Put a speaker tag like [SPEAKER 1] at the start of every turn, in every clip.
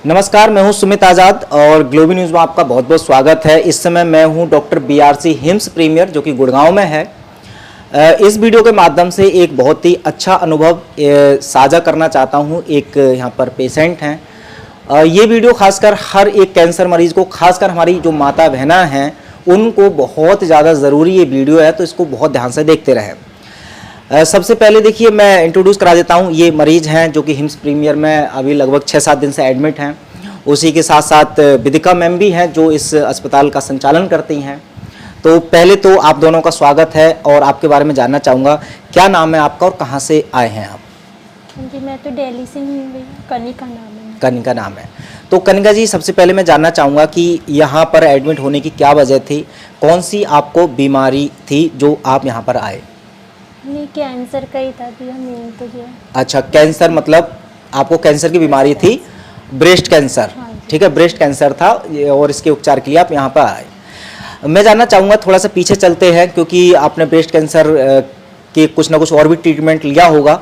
[SPEAKER 1] नमस्कार, मैं हूं सुमित आज़ाद और ग्लोबी न्यूज़ में आपका बहुत बहुत स्वागत है। इस समय मैं हूं डॉक्टर BRC हिम्स प्रीमियर जो कि गुड़गांव में है। इस वीडियो के माध्यम से एक बहुत ही अच्छा अनुभव साझा करना चाहता हूं। एक यहां पर पेशेंट हैं। ये वीडियो खासकर हर एक कैंसर मरीज को, खासकर हमारी जो माता बहना हैं उनको बहुत ज़्यादा ज़रूरी ये वीडियो है, तो इसको बहुत ध्यान से देखते रहें। सबसे पहले देखिए मैं इंट्रोड्यूस करा देता हूँ। ये मरीज हैं जो कि हिम्स प्रीमियर में अभी लगभग 6-7 दिन से एडमिट हैं। उसी के साथ साथ विदिका मैम भी हैं जो इस अस्पताल का संचालन करती हैं। तो पहले तो आप दोनों का स्वागत है और आपके बारे में जानना चाहूँगा, क्या नाम है आपका और कहाँ से आए हैं आप?
[SPEAKER 2] जी मैं तो दिल्ली से हूँ भैया, कनिका नाम है।
[SPEAKER 1] कनिका नाम है। तो कनिका जी, सबसे पहले मैं जानना चाहूँगा कि यहाँ पर एडमिट होने की क्या वजह थी, कौन सी आपको बीमारी थी जो आप यहाँ पर आए?
[SPEAKER 2] नहीं, कैंसर का ही था भैया मेन तो जो।
[SPEAKER 1] अच्छा, कैंसर मतलब आपको कैंसर की बीमारी थी, ब्रेस्ट कैंसर।
[SPEAKER 2] हाँ जी।
[SPEAKER 1] ठीक है, ब्रेस्ट कैंसर था और इसके उपचार के लिए आप यहाँ पर आए। मैं जानना चाहूँगा, थोड़ा सा पीछे चलते हैं क्योंकि आपने ब्रेस्ट कैंसर के कुछ ना कुछ और भी ट्रीटमेंट लिया होगा।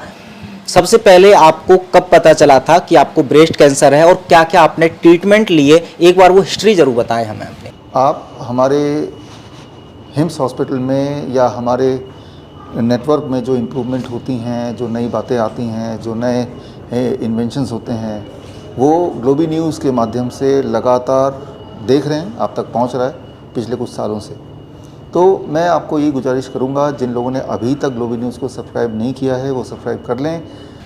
[SPEAKER 1] सबसे पहले आपको कब पता चला था कि आपको ब्रेस्ट कैंसर है और क्या क्या आपने ट्रीटमेंट लिए, एक बार वो हिस्ट्री ज़रूर बताएं हमें अपने।
[SPEAKER 3] आप हमारे हिम्स हॉस्पिटल में या हमारे नेटवर्क में जो इम्प्रूवमेंट होती हैं, जो नई बातें आती हैं, जो नए इन्वेंशंस होते हैं, वो ग्लोबी न्यूज़ के माध्यम से लगातार देख रहे हैं, आप तक पहुंच रहा है पिछले कुछ सालों से। तो मैं आपको ये गुजारिश करूंगा, जिन लोगों ने अभी तक ग्लोबी न्यूज़ को सब्सक्राइब नहीं किया है वो सब्सक्राइब कर लें।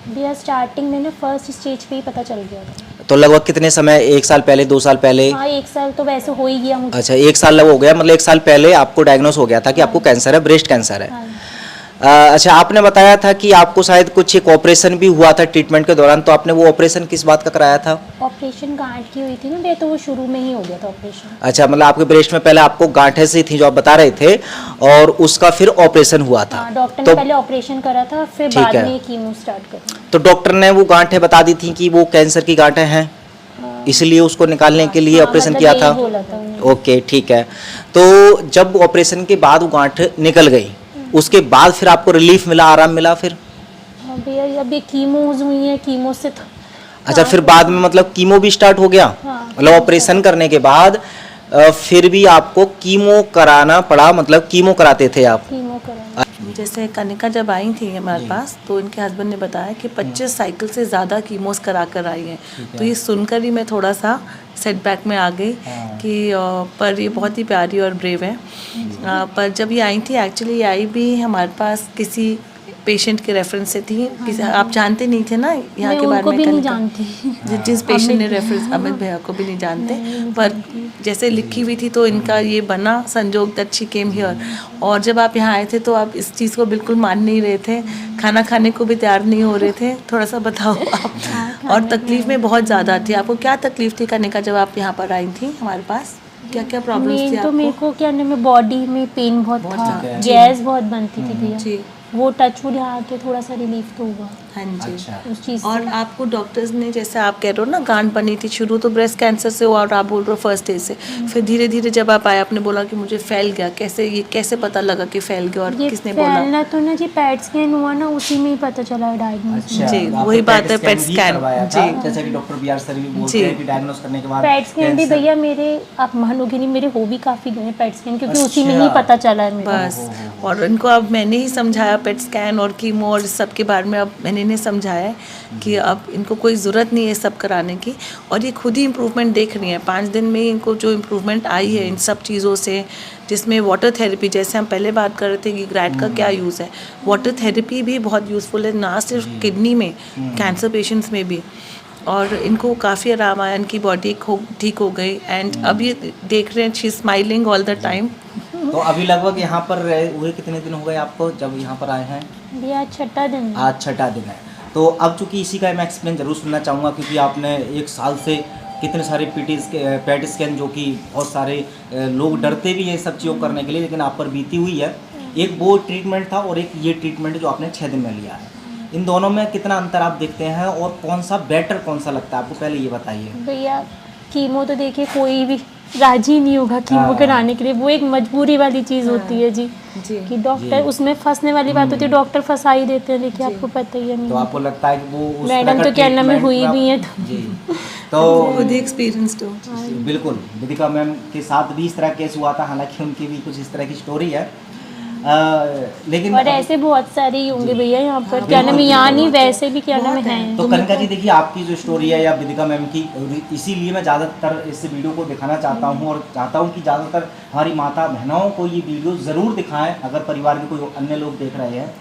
[SPEAKER 2] भैया स्टार्टिंग में ना फर्स्ट स्टेज पे ही पता चल गया था।
[SPEAKER 1] तो लगभग कितने समय, 1 साल पहले, 2 साल पहले?
[SPEAKER 2] हाँ, 1 साल तो वैसे हो ही गया मुझे।
[SPEAKER 1] अच्छा, 1 साल हो गया, मतलब 1 साल पहले आपको डायग्नोस हो गया था कि आपको कैंसर है, ब्रेस्ट कैंसर है।
[SPEAKER 2] हाँ।
[SPEAKER 1] अच्छा, आपने बताया था कि आपको शायद कुछ एक ऑपरेशन भी हुआ था ट्रीटमेंट के दौरान, तो आपने वो ऑपरेशन किस बात का कराया था?
[SPEAKER 2] ऑपरेशन गांठ की हुई थी ना भैया, तो वो शुरू में ही हो गया था ऑपरेशन।
[SPEAKER 1] अच्छा, मतलब आपके ब्रेस्ट में पहले आपको गांठें सी थी जो आप बता रहे थे और उसका फिर ऑपरेशन हुआ था।
[SPEAKER 2] हाँ, डॉक्टर
[SPEAKER 1] तो
[SPEAKER 2] ने पहले ऑपरेशन करा था, फिर
[SPEAKER 1] ठीक
[SPEAKER 2] बाद
[SPEAKER 1] है।
[SPEAKER 2] में कीमो स्टार्ट करी।
[SPEAKER 1] तो डॉक्टर ने वो गांठें बता दी थी कि वो कैंसर की गांठें हैं, इसलिए उसको निकालने के लिए
[SPEAKER 2] हाँ,
[SPEAKER 1] ऑपरेशन
[SPEAKER 2] मतलब
[SPEAKER 1] किया
[SPEAKER 2] यही
[SPEAKER 1] था।
[SPEAKER 2] बोला था उन्होंने।
[SPEAKER 1] ओके, ठीक है। तो जब ऑपरेशन के बाद वो गांठ निकल गई, उसके बाद फिर आपको रिलीफ मिला, आराम मिला फिर?
[SPEAKER 2] हाँ भैया, अभी कीमोज हुई है, कीमो से तो।
[SPEAKER 1] अच्छा, फिर बाद में मतलब कीमो भी स्टार्ट हो गया?
[SPEAKER 2] हाँ,
[SPEAKER 1] मतलब ऑपरेशन करने के बाद फिर भी आपको कीमो कराना पड़ा, मतलब कीमो कराते थे आप?
[SPEAKER 2] कीमो करा।
[SPEAKER 4] जैसे कनिका जब आई थी हमारे पास, तो इनके हस्बैंड ने बताया कि 25 साइकिल से ज़्यादा कीमोस करा कर आई हैं। तो ये सुनकर ही मैं थोड़ा सा सेटबैक में आ गई कि पर ये बहुत ही प्यारी और ब्रेव है। पर जब ये आई थी, एक्चुअली ये आई भी हमारे पास किसी पेशेंट के रेफरेंस से थी। आप जानते नहीं थे ना यहाँ के बारे में?
[SPEAKER 2] भी नहीं जानती।
[SPEAKER 4] जिस पेशेंट ने रेफरेंस, अमित भैया को भी नहीं जानते, पर जैसे लिखी हुई थी तो इनका ये बना संजोग दैट शी केम हियर। और जब आप यहाँ आए थे तो आप इस चीज़ को बिल्कुल मान नहीं रहे थे, खाना खाने को भी तैयार नहीं हो रहे थे। थोड़ा सा बताओ आप। और तकलीफ में बहुत ज़्यादा थी। आपको क्या तकलीफ थी कनिका जब आप यहाँ पर आई थी हमारे पास? क्या क्या प्रॉब्लम्स थी आपको?
[SPEAKER 2] तो मेरे को क्या नाम है, बॉडी में पेन बहुत था, गैस बहुत बनती थी भैया।
[SPEAKER 4] जी,
[SPEAKER 2] वो टचवुड यहाँ आके थोड़ा सा रिलीफ तो हुआ
[SPEAKER 4] हाँ जी।
[SPEAKER 1] अच्छा।
[SPEAKER 2] उस चीज़
[SPEAKER 4] और
[SPEAKER 2] से।
[SPEAKER 4] आपको डॉक्टर्स ने, जैसे आप कह रहे हो ना, गांठ बनी थी, शुरू तो ब्रेस्ट कैंसर से हुआ और आप बोल रहे हो फर्स्ट स्टेज से, फिर धीरे धीरे जब आप आए आपने बोला कि मुझे फैल गया। कैसे, ये कैसे पता लगा कि फैल गया और
[SPEAKER 2] ये
[SPEAKER 4] किसने बोला?
[SPEAKER 2] फैलना तो ना जी पैट स्कैन हुआ ना, उसी में ही पता चला डायग्नोस।
[SPEAKER 4] जी, वही बात है, पेट स्कैन। जी,
[SPEAKER 1] जैसा कि डॉक्टर BR सर भी बोलते
[SPEAKER 4] जी।
[SPEAKER 1] हैं कि डायग्नोस करने के बाद
[SPEAKER 2] पैट स्कैन भी भैया मेरे, आप मानोगे नहीं, मेरे हो भी काफ़ी गए पैट स्कैन, क्योंकि उसी में ही पता चला है मेरा।
[SPEAKER 4] बस। और इनको अब मैंने ही समझाया पेट स्कैन और कीमो और सब के बारे में, अब मैंने इन्हें समझाया है कि अब इनको कोई ज़रूरत नहीं है सब कराने की। और ये खुद ही इम्प्रूवमेंट देख रही हैं। 5 दिन में इनको जो इम्प्रूवमेंट आई है इन सब चीज़ों से, जिसमें वाटर थेरेपी, जैसे हम पहले बात कर रहे थे कि ग्रैड का क्या यूज़ है, वाटर थेरेपी भी बहुत यूज़फुल है, ना सिर्फ किडनी में, कैंसर पेशेंट्स में भी। और इनको काफ़ी आराम आया, इनकी बॉडी ठीक हो गई। एंड अब ये देख रहे हैं, she smiling all the time.
[SPEAKER 1] तो अभी लगभग यहाँ पर रहे हुए कितने दिन हो गए आपको जब यहाँ पर आए हैं?
[SPEAKER 2] भैया 6ठा दिन है।
[SPEAKER 1] आज 6ठा दिन है। तो अब चूंकि इसी का मैं एक्सप्लेन जरूर सुनना चाहूँगा, क्योंकि आपने 1 साल से कितने सारे पेट स्कैन, जो कि बहुत सारे लोग डरते भी हैं सब चीज़ों करने के लिए, लेकिन आप पर बीती हुई है। एक वो ट्रीटमेंट था और एक ये ट्रीटमेंट जो आपने 6 दिन में लिया है, इन दोनों में कितना अंतर आप देखते हैं और कौन सा बेटर, कौन सा लगता है आपको, पहले ये बताइए।
[SPEAKER 2] भैया कीमो तो देखिए कोई भी राजी नहीं होगा कीमो कराने के लिए, वो एक मजबूरी वाली चीज़ होती है जी
[SPEAKER 4] जी
[SPEAKER 2] कि डॉक्टर उसमें फंसने वाली बात होती है, डॉक्टर फंसा ही देते हैं, देखिए आपको पता ही है।
[SPEAKER 1] तो
[SPEAKER 2] नहीं
[SPEAKER 1] आपको लगता है कि वो उस
[SPEAKER 2] मैडम
[SPEAKER 1] तरह का
[SPEAKER 2] तो क्या नाम है
[SPEAKER 1] ट्रीटमेंट
[SPEAKER 2] हुई
[SPEAKER 1] में
[SPEAKER 2] भी है
[SPEAKER 1] आप- जी तो
[SPEAKER 4] खुद ही एक्सपीरियंस्ड हो।
[SPEAKER 1] बिल्कुल विदिका मैम के साथ भी इस तरह केस हुआ था, हालांकि उनकी भी कुछ इस तरह की स्टोरी है, लेकिन
[SPEAKER 2] और ऐसे बहुत सारे ही होंगे भैया यहाँ पर, क्या नाम है, यहाँ नहीं वैसे भी क्या नाम है।
[SPEAKER 1] तो कनिका जी देखिए आपकी जो स्टोरी है या विदिका मैम की, इसीलिए मैं ज़्यादातर इस वीडियो को दिखाना चाहता हूँ और चाहता हूँ कि ज़्यादातर हमारी माता बहनों को ये वीडियो ज़रूर दिखाएं अगर परिवार के कोई अन्य लोग देख रहे हैं,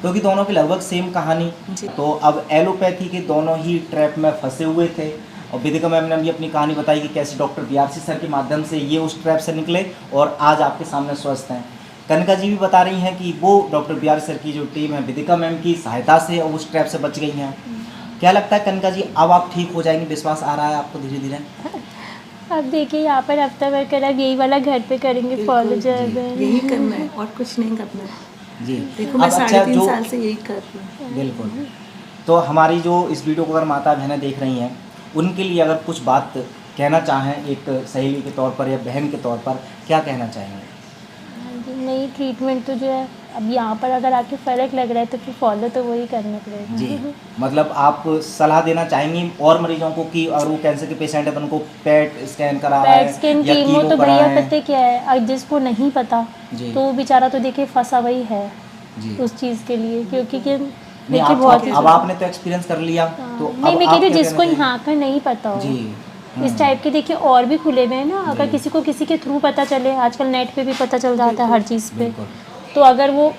[SPEAKER 1] क्योंकि दोनों की लगभग सेम कहानी। तो अब एलोपैथी के दोनों ही ट्रैप में फंसे हुए थे और विदिका मैम ने भी अपनी कहानी बताई कि कैसे डॉक्टर बीआरसी सर के माध्यम से ये उस ट्रैप से निकले और आज आपके सामने स्वस्थ हैं। कनिका जी भी बता रही हैं कि वो डॉक्टर बीआरसी सर की जो टीम है विदिका मैम की सहायता से उस ट्रैप से बच गई हैं। क्या लगता है कनिका जी अब आप ठीक हो जाएंगी, विश्वास आ रहा है आपको धीरे धीरे?
[SPEAKER 2] अब देखिए यहाँ पर हफ्ता भर कर अब यही वाला घर पे करेंगे फॉलो जब
[SPEAKER 4] यही करना है और कुछ नहीं करना है
[SPEAKER 1] जी।
[SPEAKER 4] देखो मैं
[SPEAKER 1] अब अच्छा
[SPEAKER 4] 3.5 साल से यही कर रही हूँ।
[SPEAKER 1] बिल्कुल, तो हमारी जो इस वीडियो को अगर माता बहनें देख रही हैं उनके लिए अगर कुछ बात कहना चाहें एक सहेली के तौर पर या बहन के तौर पर, क्या कहना चाहेंगे?
[SPEAKER 2] नई ट्रीटमेंट तो जो है अब यहाँ पर अगर आके फ़र्क लग रहा है तो फिर फॉलो तो वही करना पड़ेगा
[SPEAKER 1] जी, मतलब आप सलाह देना चाहेंगी और मरीजों को कि अगर वो कैंसर के पेशेंट है तो उनको पेट स्कैन कराएं
[SPEAKER 2] पेट स्कैन
[SPEAKER 1] या
[SPEAKER 2] कीमो तो भैया
[SPEAKER 1] कराएं?
[SPEAKER 2] पता क्या है, अब जिसको नहीं पता
[SPEAKER 1] जी।
[SPEAKER 2] तो वो बेचारा तो देखिए फंसा वही है
[SPEAKER 1] जी।
[SPEAKER 2] उस चीज़ के लिए, क्योंकि कि
[SPEAKER 1] नहीं,
[SPEAKER 2] देखिए बहुत
[SPEAKER 1] अब आपने तो एक्सपीरियंस कर लिया तो
[SPEAKER 2] नहीं, मैं
[SPEAKER 1] अब
[SPEAKER 2] कहती
[SPEAKER 1] आप क्या
[SPEAKER 2] जिसको
[SPEAKER 1] कहना
[SPEAKER 2] यहाँ का नहीं पता हो
[SPEAKER 1] चाहिए? जी
[SPEAKER 2] इस टाइप के देखिए और भी खुले हुए हैं ना, अगर किसी को किसी के थ्रू पता चले, आजकल नेट पे भी पता चल जाता है हर चीज़ पे,
[SPEAKER 1] बिल्कुल।
[SPEAKER 2] तो अगर वो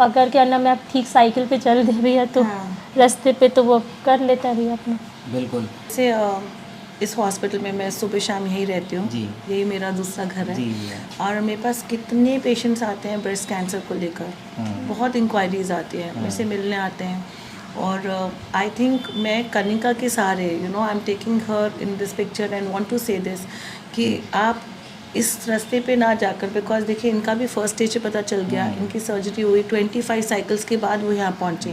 [SPEAKER 2] अगर क्या नाम है आप ठीक साइकिल पे चल दे भैया तो रास्ते पे तो वो कर लेता है भैया अपना।
[SPEAKER 1] बिल्कुल
[SPEAKER 4] से इस हॉस्पिटल में मैं सुबह शाम यही रहती हूँ,
[SPEAKER 1] जी।
[SPEAKER 4] यही मेरा दूसरा घर है
[SPEAKER 1] जी।
[SPEAKER 4] और मेरे पास कितने पेशेंट्स आते हैं ब्रेस्ट कैंसर को लेकर, बहुत इंक्वायरीज आती हैं, मेरे से मिलने आते हैं और आई थिंक मैं कनिका के सहारे I am taking her in this picture and want to say this कि आप इस रास्ते पे ना जाकर, बिकॉज देखिए इनका भी फर्स्ट स्टेज पे पता चल गया, इनकी सर्जरी हुई 25 साइकिल्स के बाद वो यहाँ पहुँची,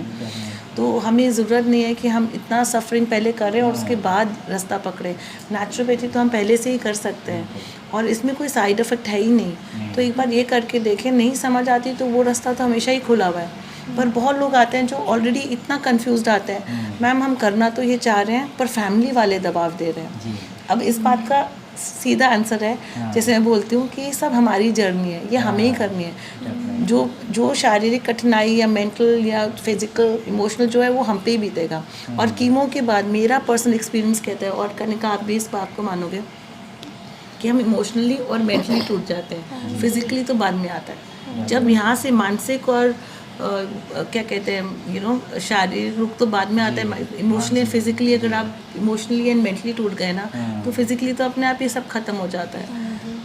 [SPEAKER 4] तो हमें ज़रूरत नहीं है कि हम इतना सफरिंग पहले करें और उसके बाद रास्ता पकड़ें। नेचुरोपैथी तो हम पहले से ही कर सकते हैं और इसमें कोई साइड इफ़ेक्ट है ही नहीं, तो एक बार ये करके देखें, नहीं समझ आती तो वो रास्ता तो हमेशा ही खुला हुआ है। पर बहुत लोग आते हैं जो ऑलरेडी इतना कंफ्यूज्ड आते हैं, मैम हम करना तो ये चाह रहे हैं पर फैमिली वाले दबाव दे रहे हैं। अब इस बात का सीधा आंसर है, जैसे मैं बोलती हूँ कि ये सब हमारी जर्नी है, ये हमें ही करनी है। जो शारीरिक कठिनाई या मेंटल या फिजिकल इमोशनल जो है वो हम पे ही बीतेगा। और कीमो के बाद मेरा पर्सनल एक्सपीरियंस कहता है, और कनिका आप भी इस बात को मानोगे कि हम इमोशनली और मेंटली टूट जाते हैं, फिजिकली तो बाद में आता है। जब यहाँ से मानसिक और क्या कहते हैं शारीरिक रूप तो बाद में आता है, इमोशनली एंड फिजिकली अगर आप इमोशनली एंड मेंटली टूट गए ना तो फिजिकली तो अपने आप ये सब खत्म हो जाता है।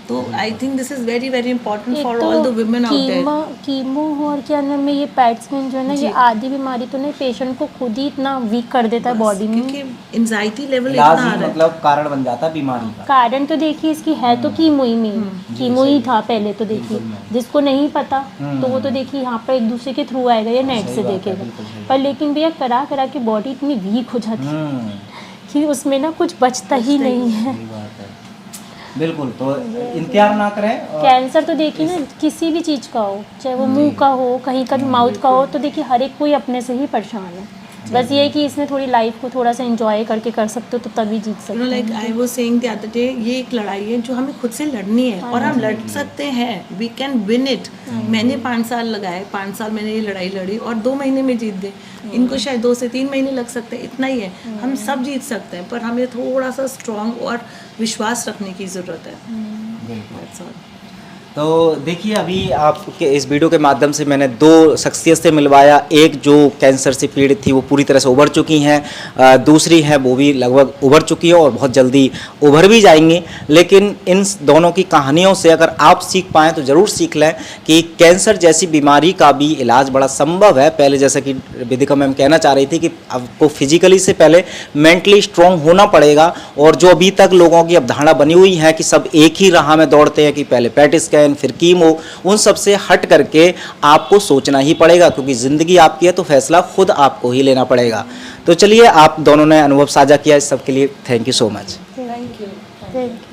[SPEAKER 4] तो I think this is very very important for all the women out there.
[SPEAKER 2] Chemo और क्या नाम है ये पैट स्कैन जो है ना, ये आधी बीमारी तो नहीं पेशेंट को खुद ही इतना वीक कर देता है बॉडी में,
[SPEAKER 4] क्योंकि एंजाइटी लेवल
[SPEAKER 1] इलाज
[SPEAKER 4] इतना आ
[SPEAKER 1] ही
[SPEAKER 4] रहा है।
[SPEAKER 1] मतलब कारण बन जाता है बीमारी का।
[SPEAKER 2] कारण तो देखिए इसकी है तो कीमो ही में, कीमो ही था पहले तो देखिए, जिसको नहीं पता तो वो तो देखिए यहाँ पर एक दूसरे के थ्रू आएगा या नेट से देखेगा, पर लेकिन भैया करा करा के बॉडी इतनी वीक हो जाती है कि उसमें ना कुछ बचता ही नहीं है।
[SPEAKER 1] सही बात है, बिल्कुल। तो इंतजार ना करें।
[SPEAKER 2] कैंसर तो देखिए ना किसी भी चीज़ का हो, चाहे वो मुंह का हो, कहीं का भी माउथ का हो, तो देखिए हर एक कोई अपने से ही परेशान है। बस ये है कि इसमें थोड़ी लाइफ को थोड़ा सा एंजॉय करके कर सकते हो तो तभी जीत सकते हो।
[SPEAKER 4] Like I was saying the other day, ये एक लड़ाई है जो हमें खुद से लड़नी है और हम लड़ सकते हैं, वी कैन विन इट। मैंने 5 साल लगाए, 5 साल मैंने ये लड़ाई लड़ी और 2 महीने में जीत गए। इनको शायद 2 से 3 महीने लग सकते हैं, इतना ही है। हम सब जीत सकते हैं, पर हमें थोड़ा सा स्ट्रॉन्ग और विश्वास रखने की ज़रूरत है। That's all.
[SPEAKER 1] तो देखिए अभी आपके इस वीडियो के माध्यम से मैंने 2 शख्सियत से मिलवाया, एक जो कैंसर से पीड़ित थी वो पूरी तरह से उभर चुकी हैं, दूसरी है वो भी लगभग उभर चुकी है और बहुत जल्दी उभर भी जाएंगी। लेकिन इन दोनों की कहानियों से अगर आप सीख पाएँ तो ज़रूर सीख लें कि कैंसर जैसी बीमारी का भी इलाज बड़ा संभव है। पहले जैसा कि विदिका मैम कहना चाह रही थी कि आपको फिजिकली से पहले मेंटली स्ट्रॉन्ग होना पड़ेगा, और जो अभी तक लोगों की अवधारणा बनी हुई है कि सब एक ही राह में दौड़ते हैं कि पहले पैट स्कैन फिर कीमो, उन सब से हट करके आपको सोचना ही पड़ेगा, क्योंकि ज़िंदगी आपकी है तो फैसला खुद आपको ही लेना पड़ेगा। तो चलिए, आप दोनों ने अनुभव साझा किया, इस सब के लिए थैंक यू सो मच।